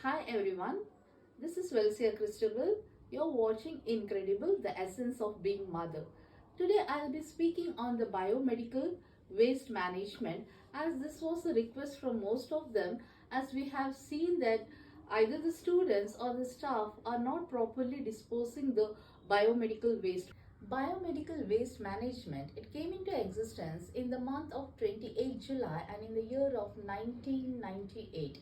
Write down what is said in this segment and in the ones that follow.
Hi everyone, this is Welsia Christabel. You're watching Incredible, the essence of being mother. Today I'll be speaking on the biomedical waste management as this was a request from most of them as we have seen that either the students or the staff are not properly disposing the biomedical waste. Biomedical waste management, it came into existence in the month of 28 July and in the year of 1998.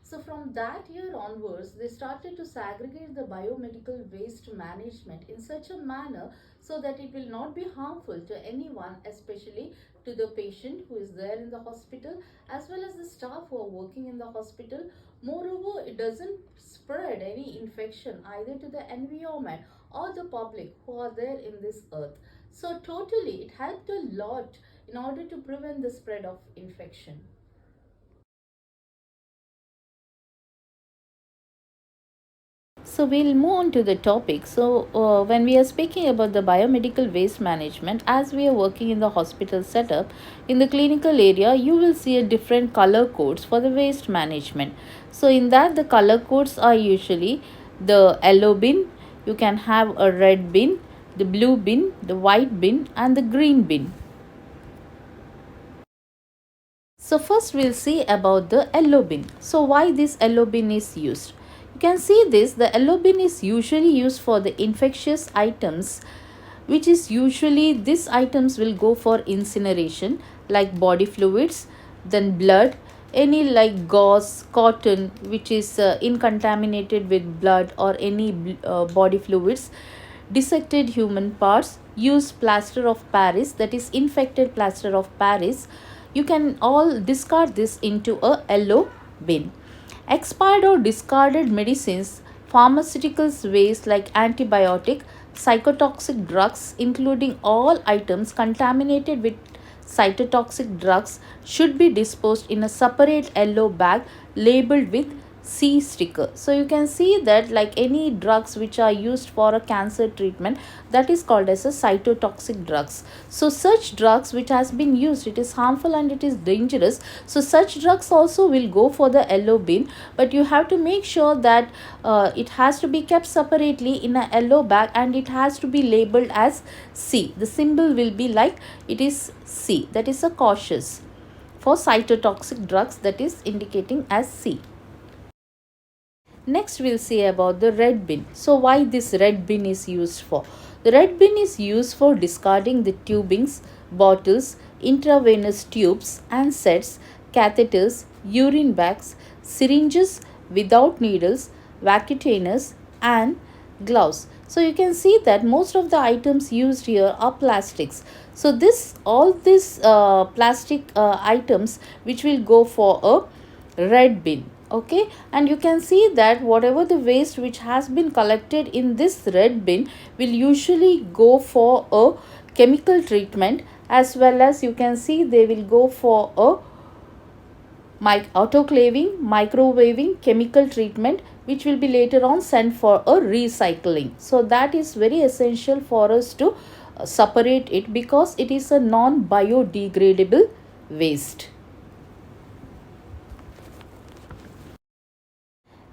So from that year onwards, they started to segregate the biomedical waste management in such a manner so that it will not be harmful to anyone, especially to the patient who is there in the hospital as well as the staff who are working in the hospital. Moreover, it doesn't spread any infection either to the environment or the public who are there in this earth. So totally, it helped a lot in order to prevent the spread of infection. So we'll move on to the topic. When we are speaking about the biomedical waste management, as we are working in the hospital setup, in the clinical area, you will see a different color codes for the waste management. So in that, the color codes are usually the yellow bin, you can have a red bin, the blue bin, the white bin, and the green bin. So first we'll see about the yellow bin. So why this yellow bin is used? You can see this, the yellow bin is usually used for the infectious items, which is usually these items will go for incineration like body fluids, then blood, any like gauze, cotton which is incontaminated with blood or any body fluids, dissected human parts, used plaster of Paris, that is infected plaster of Paris. You can all discard this into a yellow bin. Expired or discarded medicines, pharmaceuticals waste like antibiotic, psychotoxic drugs, including all items contaminated with cytotoxic drugs, should be disposed in a separate yellow bag labeled with C sticker. So you can see that like any drugs which are used for a cancer treatment, that is called as a cytotoxic drugs. So such drugs which has been used, it is harmful and it is dangerous. So such drugs also will go for the yellow bin, but you have to make sure that it has to be kept separately in a yellow bag and it has to be labeled as C. The symbol will be like it is C, that is a cautious. For cytotoxic drugs, that is indicating as C. Next we'll see about the red bin. So why this red bin is used for? The red bin is used for discarding the tubings, bottles, intravenous tubes and sets, catheters, urine bags, syringes without needles, vacuum and gloves. So you can see that most of the items used here are plastics. So all these plastic items which will go for a red bin. Okay, and you can see that whatever the waste which has been collected in this red bin will usually go for a chemical treatment, as well as you can see they will go for a autoclaving, microwaving, chemical treatment, which will be later on sent for a recycling. So that is very essential for us to separate it because it is a non-biodegradable waste.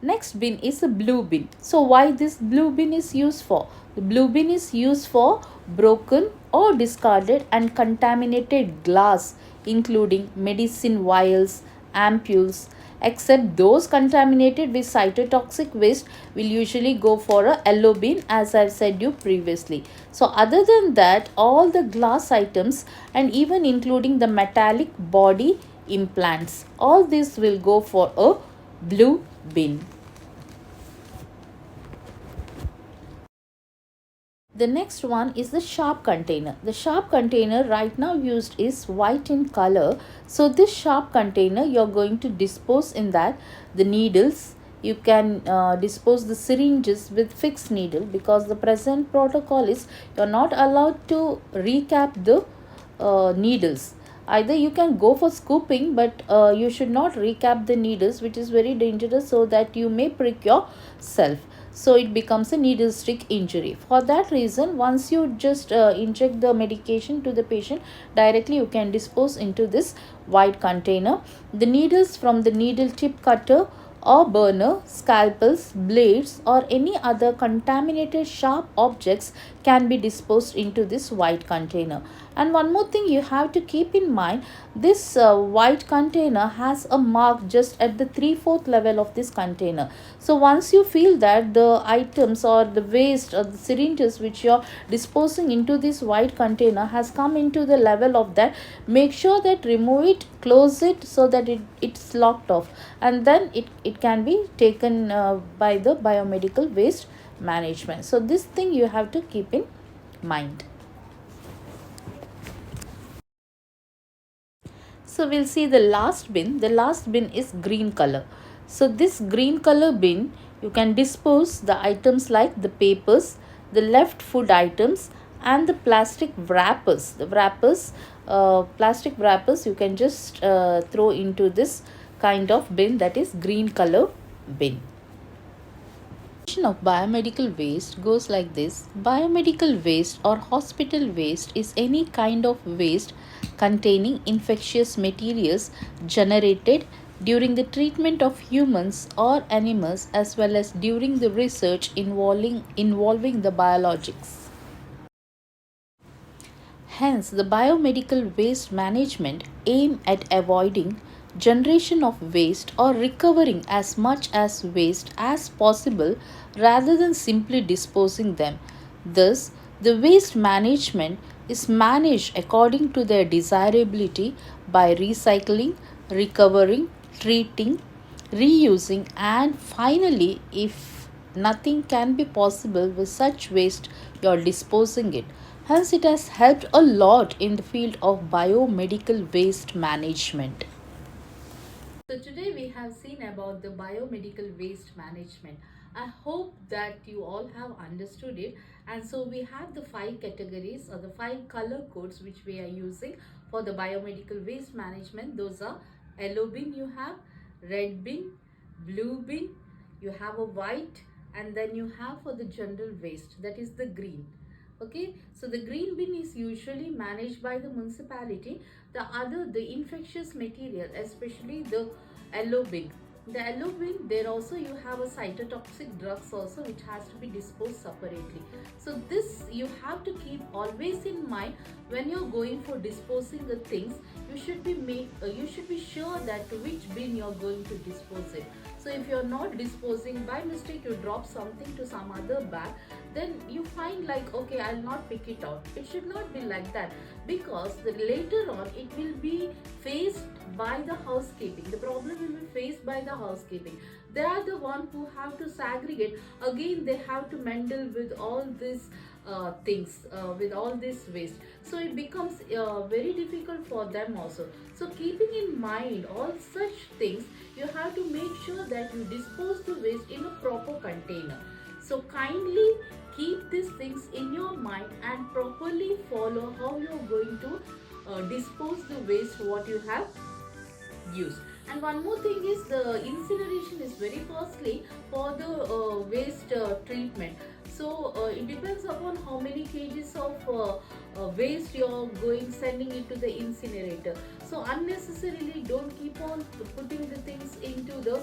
Next bin is a blue bin. So why this blue bin is used for? The blue bin is used for broken or discarded and contaminated glass, including medicine vials, ampules, except those contaminated with cytotoxic waste will usually go for a yellow bin, as I said you previously. So other than that, all the glass items and even including the metallic body implants, all this will go for a blue bin. The next one is the sharp container. The sharp container right now used is white in color. So this sharp container, you're going to dispose in that the needles. You can dispose the syringes with fixed needle, because the present protocol is you're not allowed to recap the needles. Either you can go for scooping, but you should not recap the needles, which is very dangerous, so that you may prick yourself. So it becomes a needle stick injury. For that reason, once you just inject the medication to the patient, directly you can dispose into this white container. The needles from the needle tip cutter or burner, scalpels, blades, or any other contaminated sharp objects can be disposed into this white container. And one more thing you have to keep in mind, this white container has a mark just at the 3/4 level of this container. So once you feel that the items or the waste or the syringes which you're disposing into this white container has come into the level of that, make sure that remove it, close it so that it's locked off, and then it can be taken by the biomedical waste management. So this thing you have to keep in mind. So we'll see the last bin. The last bin is green color. So this green color bin, you can dispose the items like the papers, the left food items, and the plastic wrappers. The wrappers, plastic wrappers, you can just throw into this kind of bin, that is green color bin. Definition of biomedical waste goes like this. Biomedical waste or hospital waste is any kind of waste containing infectious materials generated during the treatment of humans or animals, as well as during the research involving the biologics. Hence, the biomedical waste management aim at avoiding generation of waste or recovering as much as waste as possible rather than simply disposing them. Thus, the waste management is managed according to their desirability by recycling, recovering, treating, reusing, and finally, if nothing can be possible with such waste, you are disposing it. Hence, it has helped a lot in the field of biomedical waste management. So today we have seen about the biomedical waste management. I hope that you all have understood it. And so we have the 5 categories or the 5 color codes which we are using for the biomedical waste management. Those are yellow bin you have, red bin, blue bin, you have a white, and then you have for the general waste, that is the green. Okay, so the green bin is usually managed by the municipality. The infectious material, especially the yellow bin. The yellow bin, there also you have a cytotoxic drugs also which has to be disposed separately. So this you have to keep always in mind when you're going for disposing the things. You should be sure that which bin you're going to dispose it. So if you're not disposing, by mistake you drop something to some other bag, then you find like, okay, I'll not pick it out. It should not be like that, because later on it will be faced by the housekeeping. The problem will be faced by the housekeeping. They are the one who have to segregate. Again, they have to meddle with all these things, with all this waste. So it becomes very difficult for them also. So keeping in mind all such things, you have to make sure that you dispose the waste in a proper container. So kindly keep these things in your mind and properly follow how you are going to dispose the waste what you have used. And one more thing is, the incineration is very costly for the waste treatment. So it depends upon how many kgs of waste you're sending it to the incinerator. So unnecessarily don't keep on putting the things into the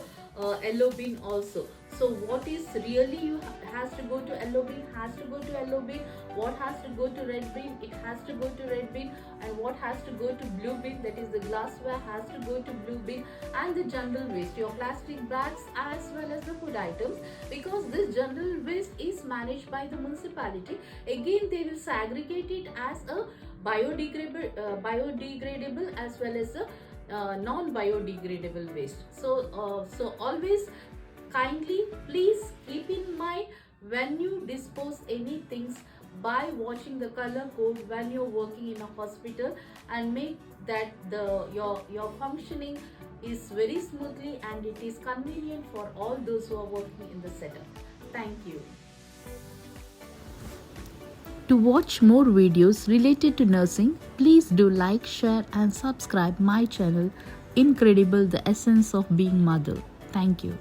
yellow bin also. So what is really has to go to yellow bin has to go to yellow bin. What has to go to red bin, it has to go to red bin. And what has to go to blue bin, that is the glassware, has to go to blue bin. And the general waste, your plastic bags as well as the food items, because this general waste is managed by the municipality. Again, they will segregate it as a biodegradable as well as a non-biodegradable waste. So always kindly please keep in mind when you dispose any things by watching the color code when you're working in a hospital, and make that your functioning is very smoothly and it is convenient for all those who are working in the setup. Thank you. To watch more videos related to nursing, please do like, share and subscribe my channel Incredible, the Essence of Being Mother. Thank you.